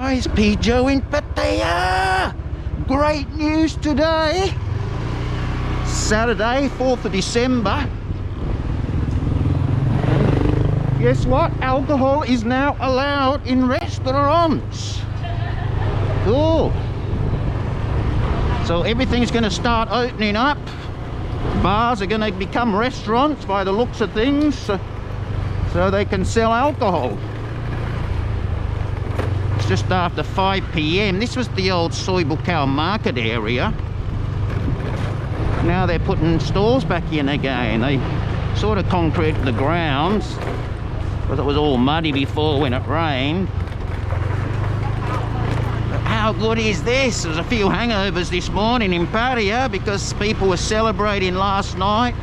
guys, P. Joe in Pattaya. Great news today. Saturday, 4th of December. Guess what? Alcohol is now allowed in restaurants. Cool. So everything's going to start opening up. Bars are going to become restaurants by the looks of things, so they can sell alcohol. It's just after 5 p.m. This was the old Soi Buakhao market area. Now they're putting stores back in again. They sort of concreted the grounds because it was all muddy before when it rained. How good is this? There's a few hangovers this morning in Pattaya because people were celebrating last night.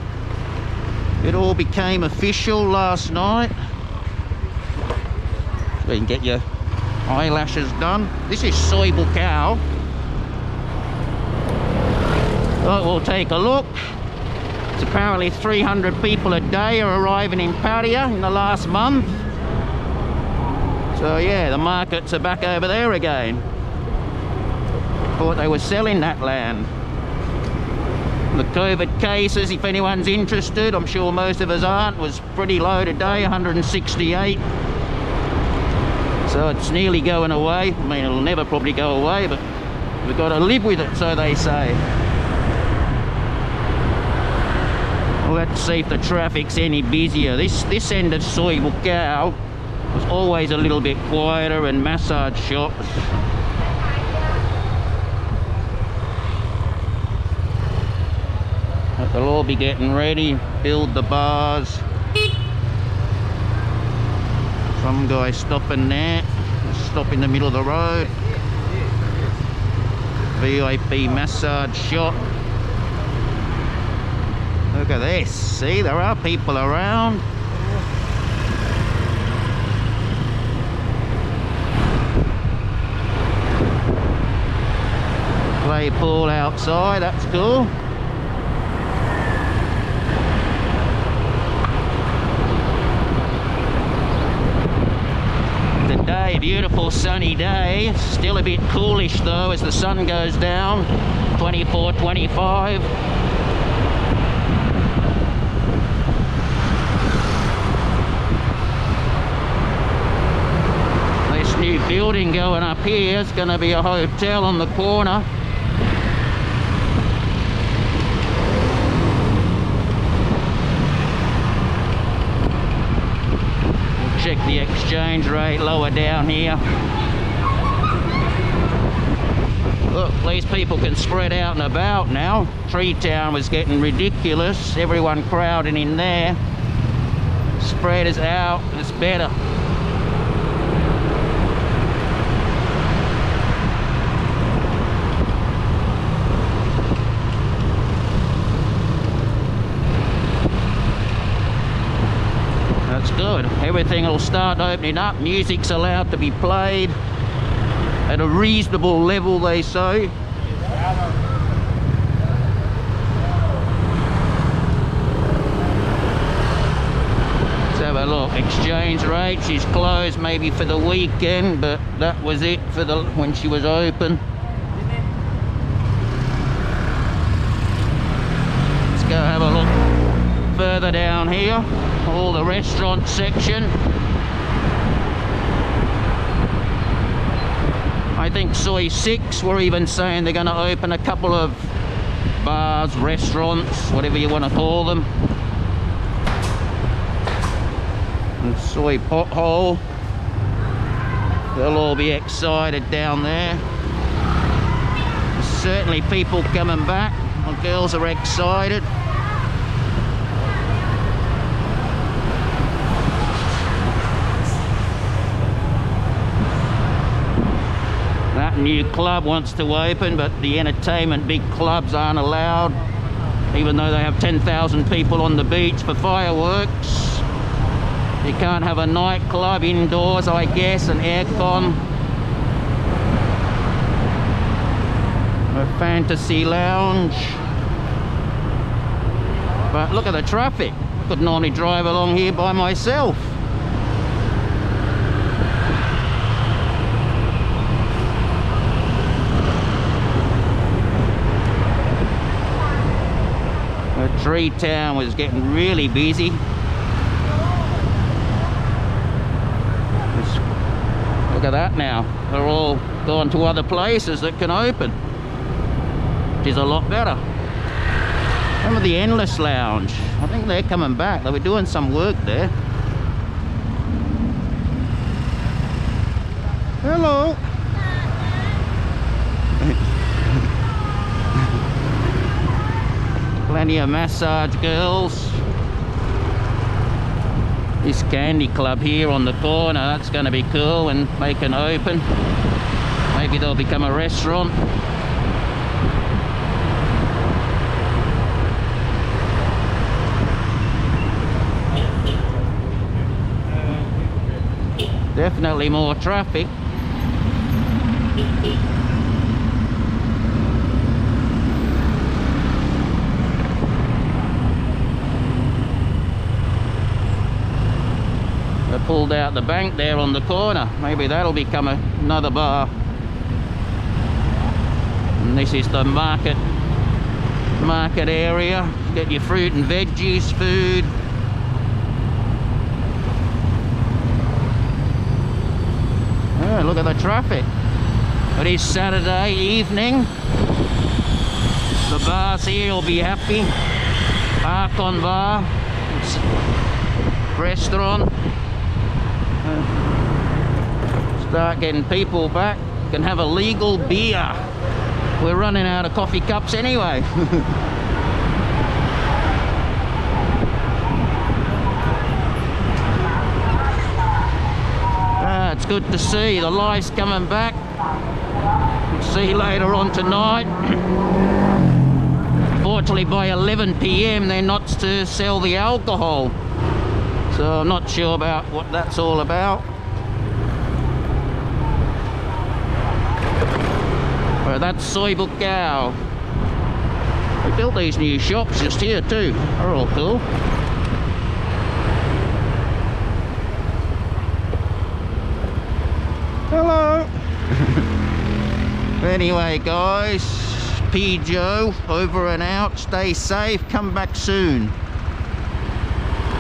It all became official last night. So you can get your eyelashes done. This is Soi Buakhao. Well, we'll take a look. It's apparently 300 people a day are arriving in Pattaya in the last month. So yeah, the markets are back over there again. Thought they were selling that land. The COVID cases, if anyone's interested, I'm sure most of us aren't, was pretty low today, 168. So it's nearly going away. I mean, it'll never probably go away, but we've got to live with it, so they say. Let's see if the traffic's any busier. This end of Soi Buakhao was always a little bit quieter, and massage shops. But they'll all be getting ready, build the bars. Some guy stopping there, stop in the middle of the road. VIP massage shop. Look at this, see, there are people around. Play pool outside, that's cool. Today, beautiful sunny day. Still a bit coolish though as the sun goes down. 24, 25. New building going up here. It's going to be a hotel on the corner. We'll check the exchange rate lower down here. Look, these people can spread out and about now. Tree Town was getting ridiculous. Everyone crowding in there. Spread us out. It's better. Good. Everything will start opening up. Music's allowed to be played at a reasonable level, they say. Let's have a look. Exchange rate. She's closed maybe for the weekend, but that was it for when she was open. Let's go have a look further down here. All the restaurant section. I think Soi 6 were even saying they're going to open a couple of bars, restaurants, whatever you want to call them. And Soi Pothole. They'll all be excited down there. There's certainly people coming back. My girls are excited. That new club wants to open, but the entertainment big clubs aren't allowed, even though they have 10,000 people on the beach for fireworks. You can't have a nightclub indoors, I guess, and aircon. A fantasy lounge. But look at the traffic. I could normally drive along here by myself. Tree Town was getting really busy. Look at that now. They're all gone to other places that can open, which is a lot better. Remember the Endless Lounge? I think they're coming back. They were doing some work there. Hello. Plenty of massage girls. This candy club here on the corner, that's going to be cool when they can open. Maybe they'll become a restaurant. Definitely more traffic. They pulled out the bank there on the corner. Maybe that'll become another bar. And this is the market area. Get your fruit and veggies, food. Oh, look at the traffic. It is Saturday evening. The bars here will be happy. Arkon Bar, restaurant. Start getting people back. Can have a legal beer. We're running out of coffee cups anyway. It's good to see the life's coming back. We'll see you later on tonight. Fortunately by 11 PM they're not to sell the alcohol, so I'm not sure about what that's all about. Well, that's Soi Buakhao. They built these new shops just here too. They're all cool. Hello. Anyway guys, P. Joe over and out. Stay safe, come back soon.